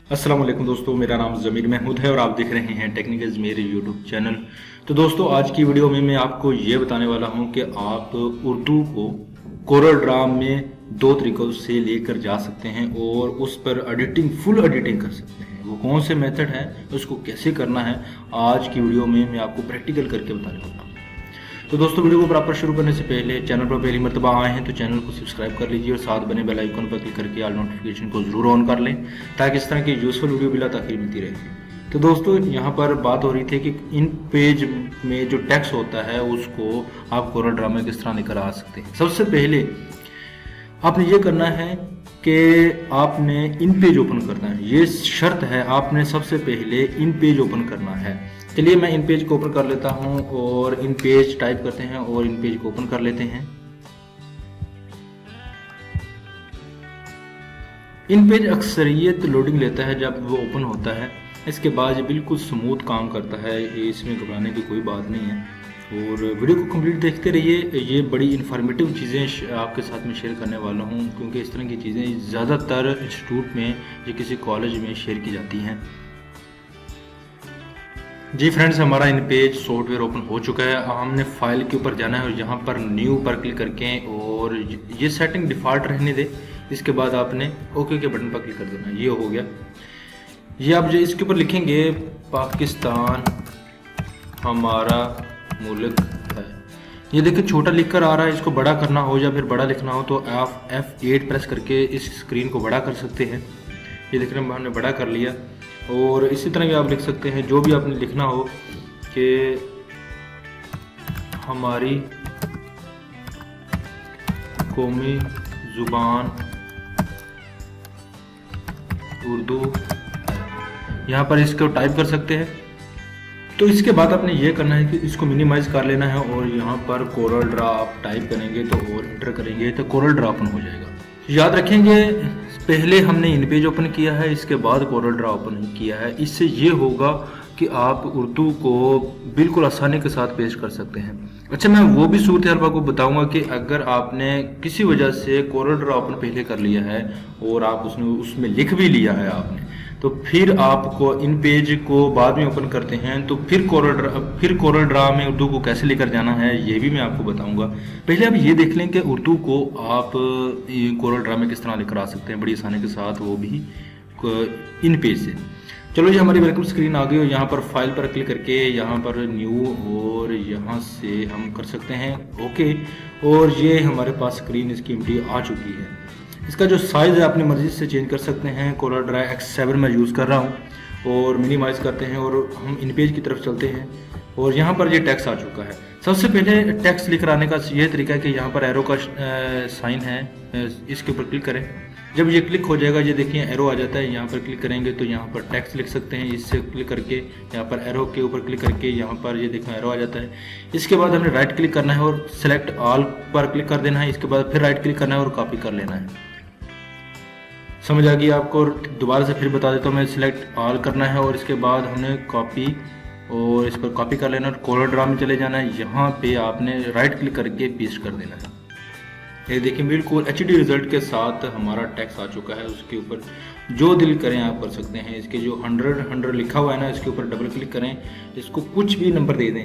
अस्सलाम वालेकुम दोस्तों, मेरा नाम ज़मीर महमूद है और आप देख रहे हैं टेक्निकल मेरे यूट्यूब चैनल। तो दोस्तों, आज की वीडियो में मैं आपको ये बताने वाला हूँ कि आप उर्दू को कोरल ड्रा में दो तरीक़ों से लेकर जा सकते हैं और उस पर एडिटिंग, फुल एडिटिंग कर सकते हैं। वो कौन से मेथड है, उसको कैसे करना है, आज की वीडियो में मैं आपको प्रैक्टिकल करके बताने वाला हूँ। तो दोस्तों, वीडियो को प्रॉपर शुरू करने से पहले चैनल पर पहली मरतबा आए हैं तो चैनल को सब्सक्राइब कर लीजिए और साथ बने बेल आइकन पर क्लिक करके ऑल नोटिफिकेशन को जरूर ऑन कर लें ताकि इस तरह की यूजफुल वीडियो बिला ताखिर मिलती रहे। तो दोस्तों, यहाँ पर बात हो रही थी कि इन पेज में जो टेक्स्ट होता है उसको आप कोरल ड्रा में किस तरह लेकर आ सकते हैं। सबसे पहले आपने ये करना है कि आपने इन पेज ओपन करना है। ये शर्त है, आपने सबसे पहले इन पेज ओपन करना है। चलिए मैं इन पेज को ओपन कर लेता हूं और इन पेज टाइप करते हैं और इन पेज को ओपन कर लेते हैं। इन पेज अक्सरियत लोडिंग लेता है जब वो ओपन होता है। इसके बाद ये बिल्कुल स्मूथ काम करता है, इसमें घबराने की कोई बात नहीं है। और वीडियो को कंप्लीट देखते रहिए, ये बड़ी इन्फॉर्मेटिव चीज़ें आपके साथ में शेयर करने वाला हूँ क्योंकि इस तरह की चीज़ें ज़्यादातर इंस्टीट्यूट में या किसी कॉलेज में शेयर की जाती हैं। जी फ्रेंड्स, हमारा इन पेज सॉफ्टवेयर ओपन हो चुका है। हमने फाइल के ऊपर जाना है और यहाँ पर न्यू पर क्लिक करके और ये सेटिंग डिफ़ॉल्ट रहने दे। इसके बाद आपने ओके के बटन पर क्लिक कर देना। ये हो गया। ये आप जो इसके ऊपर लिखेंगे पाकिस्तान हमारा मुल्क है। ये देखिए छोटा लिख कर आ रहा है। इसको बड़ा करना हो या फिर बड़ा लिखना हो तो आप F8 प्रेस करके इस स्क्रीन को बड़ा कर सकते हैं। ये देख रहे हैं, हमने बड़ा कर लिया। और इसी तरह भी आप लिख सकते हैं जो भी आपने लिखना हो कि हमारी कौमी ज़ुबान उर्दू है। यहाँ पर इसको टाइप कर सकते हैं। तो इसके बाद आपने ये करना है कि इसको मिनिमाइज कर लेना है और यहाँ पर कोरल ड्रा आप टाइप करेंगे तो और एंटर करेंगे तो कोरल ड्रा ओपन हो जाएगा। याद रखेंगे, पहले हमने इन पेज ओपन किया है, इसके बाद कोरल ड्रा ओपन किया है। इससे ये होगा कि आप उर्दू को बिल्कुल आसानी के साथ पेश कर सकते हैं। अच्छा, मैं वो भी सूरत हाल को बताऊंगा कि अगर आपने किसी वजह से कोरल ड्रा ओपन पहले कर लिया है और आप उसमें लिख भी लिया है आपने, तो फिर आपको इन पेज को बाद में ओपन करते हैं तो फिर कोरल ड्रा में उर्दू को कैसे लेकर जाना है ये भी मैं आपको बताऊंगा। पहले आप ये देख लें कि उर्दू को आप कोरल ड्रा में किस तरह लेकर आ सकते हैं बड़ी आसानी के साथ, वो भी इन पेज से। चलो, ये हमारी वेलकम स्क्रीन आ गई और यहाँ पर फाइल पर क्लिक करके यहाँ पर न्यू और यहाँ से हम कर सकते हैं ओके। और ये हमारे पास स्क्रीन इसकी एम्प्टी आ चुकी है। इसका जो साइज़ है अपनी मर्ज़ी से चेंज कर सकते हैं। कोरल ड्रा X7 में यूज़ कर रहा हूँ और मिनिमाइज़ करते हैं और हम इन पेज की तरफ चलते हैं और यहाँ पर ये टेक्स्ट आ चुका है। सबसे पहले टेक्स्ट लिख आने का ये तरीका है कि यहाँ पर एरो का साइन है, इसके ऊपर क्लिक करें। जब ये क्लिक हो जाएगा, ये देखिए एरो आ जाता है। यहाँ पर क्लिक करेंगे तो यहाँ पर टेक्स्ट लिख सकते हैं। इससे क्लिक करके यहाँ पर एरो के ऊपर क्लिक करके यहाँ पर ये देखो एरो आ जाता है। इसके बाद हमने राइट क्लिक करना है और सेलेक्ट ऑल पर क्लिक कर देना है। इसके बाद फिर राइट क्लिक करना है और कॉपी कर लेना है। समझ आ गई आपको? दोबारा से फिर बता देता हूँ, मैं सिलेक्ट ऑल करना है और इसके बाद हमने कॉपी और इस पर कॉपी कर लेना और कोरल ड्रा में चले जाना है। यहाँ पे आपने राइट क्लिक करके पेस्ट कर देना है। ये देखिए बिल्कुल HD रिजल्ट के साथ हमारा टेक्स्ट आ चुका है। उसके ऊपर जो दिल करें आप कर सकते हैं। इसके जो 100 लिखा हुआ है ना, इसके ऊपर डबल क्लिक करें, इसको कुछ भी नंबर दे दें।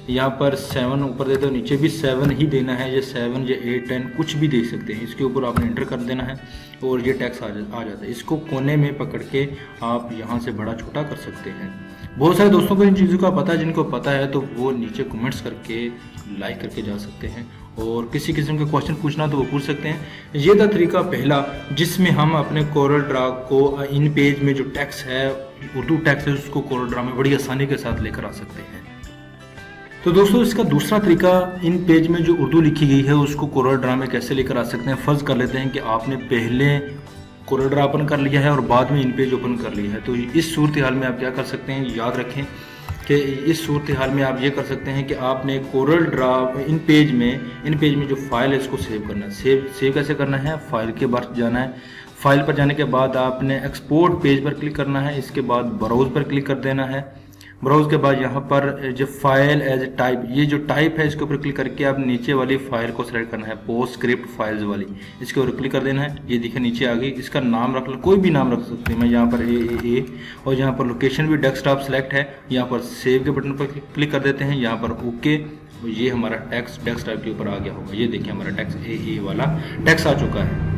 यहाँ पर 7 ऊपर दे दो, नीचे भी 7 ही देना है। ये 7 या 8 10 कुछ भी दे सकते हैं। इसके ऊपर आपने एंटर कर देना है और ये टेक्स्ट आ जाता है। इसको कोने में पकड़ के आप यहाँ से बड़ा छोटा कर सकते हैं। बहुत सारे दोस्तों को इन चीज़ों का पता है, जिनको पता है तो वो नीचे कमेंट्स करके लाइक करके जा सकते हैं और किसी किस्म के क्वेश्चन पूछना तो वो पूछ सकते हैं। ये था तरीका पहला जिसमें हम अपने कोरल ड्रा को इन पेज में जो टेक्स्ट है, उर्दू टेक्स्ट है, उसको कोरल ड्रा में बड़ी आसानी के साथ लेकर आ सकते हैं। तो दोस्तों, इसका दूसरा तरीका, इन पेज में जो उर्दू लिखी गई है उसको कोरल ड्रा में कैसे लेकर आ सकते हैं। फर्ज कर लेते हैं कि आपने पहले कोरल ड्रा ओपन कर लिया है और बाद में इन पेज ओपन कर लिया है। तो इस सूरत हाल में आप क्या कर सकते हैं, याद रखें कि इस सूरत हाल में आप ये कर सकते हैं कि आपने कोरल ड्रा इन पेज में जो फाइल है इसको सेव करना है। सेव कैसे करना है, फाइल के बाहर जाना है। फाइल पर जाने के बाद आपने एक्सपोर्ट पेज पर क्लिक करना है। इसके बाद ब्राउज पर क्लिक कर देना है ब्राउज के बाद यहाँ पर जो फाइल एज टाइप, ये जो टाइप है इसके ऊपर क्लिक करके आप नीचे वाली फाइल को सिलेक्ट करना है, पोस्ट स्क्रिप्ट फाइल्स वाली, इसके ऊपर क्लिक कर देना है। ये देखिए नीचे आ गई, इसका नाम रख लो, कोई भी नाम रख सकते हैं। मैं यहाँ पर ए और यहाँ पर लोकेशन भी डेस्कटॉप सेलेक्ट है, यहाँ पर सेव के बटन पर क्लिक कर देते हैं, यहाँ पर ओके। ये हमारा टेक्स्ट डेस्कटॉप के ऊपर आ गया होगा। ये देखिए हमारा टेक्स्ट ए वाला टेक्स्ट आ चुका है।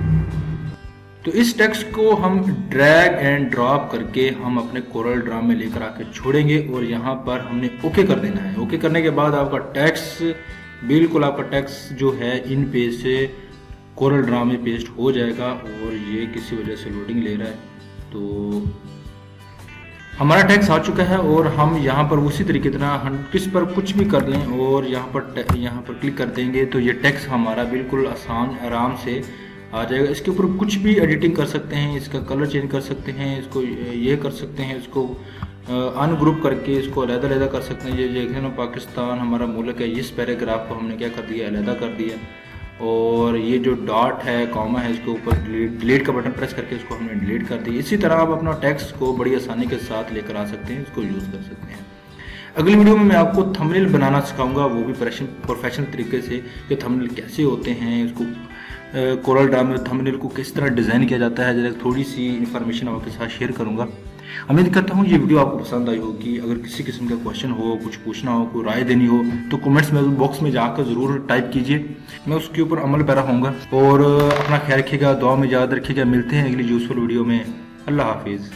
तो इस टेक्स्ट को हम ड्रैग एंड ड्रॉप करके हम अपने कोरल ड्रा में लेकर आके छोड़ेंगे और यहाँ पर हमने ओके कर देना है। ओके करने के बाद आपका टेक्स्ट बिल्कुल, आपका टेक्स्ट जो है इन पेज से कोरल ड्रा में पेस्ट हो जाएगा। और ये किसी वजह से लोडिंग ले रहा है, तो हमारा टेक्स्ट आ चुका है। और हम यहाँ पर उसी तरीके तरह हम किस पर कुछ भी कर लें और यहाँ पर क्लिक कर देंगे तो ये टेक्स्ट हमारा बिल्कुल आराम से आ जाएगा। इसके ऊपर कुछ भी एडिटिंग कर सकते हैं, इसका कलर चेंज कर सकते हैं, इसको ये कर सकते हैं, इसको अनग्रुप करके इसको अलग-अलग कर सकते हैं। ये देखें ना, पाकिस्तान हमारा मुल्क है, इस पैराग्राफ को हमने क्या कर दिया, अलग कर दिया। और ये जो डॉट है, कॉमा है, इसके ऊपर डिलीट का बटन प्रेस करके इसको हमने डिलीट कर दिया। इसी तरह आप अपना टेक्स्ट को बड़ी आसानी के साथ लेकर आ सकते हैं, इसको यूज़ कर सकते हैं। अगली वीडियो में मैं आपको थंबनेल बनाना सिखाऊंगा, वो भी प्रोफेशनल तरीके से, कि थंबनेल कैसे होते हैं, इसको कोरल ड्रा में थंबनेल को किस तरह डिज़ाइन किया जाता है, जरा थोड़ी सी इन्फॉर्मेशन आपके साथ शेयर करूंगा। उम्मीद करता हूँ ये वीडियो आपको पसंद आई होगी। अगर किसी किस्म का क्वेश्चन हो, कुछ पूछना हो, कोई राय देनी हो, तो कमेंट्स में बॉक्स में जाकर ज़रूर टाइप कीजिए, मैं उसके ऊपर अमल पैरा होऊंगा। और अपना ख्याल रखिएगा, दुआ में याद रखिएगा। मिलते हैं अगली यूज़फुल वीडियो में। अल्लाह हाफिज़।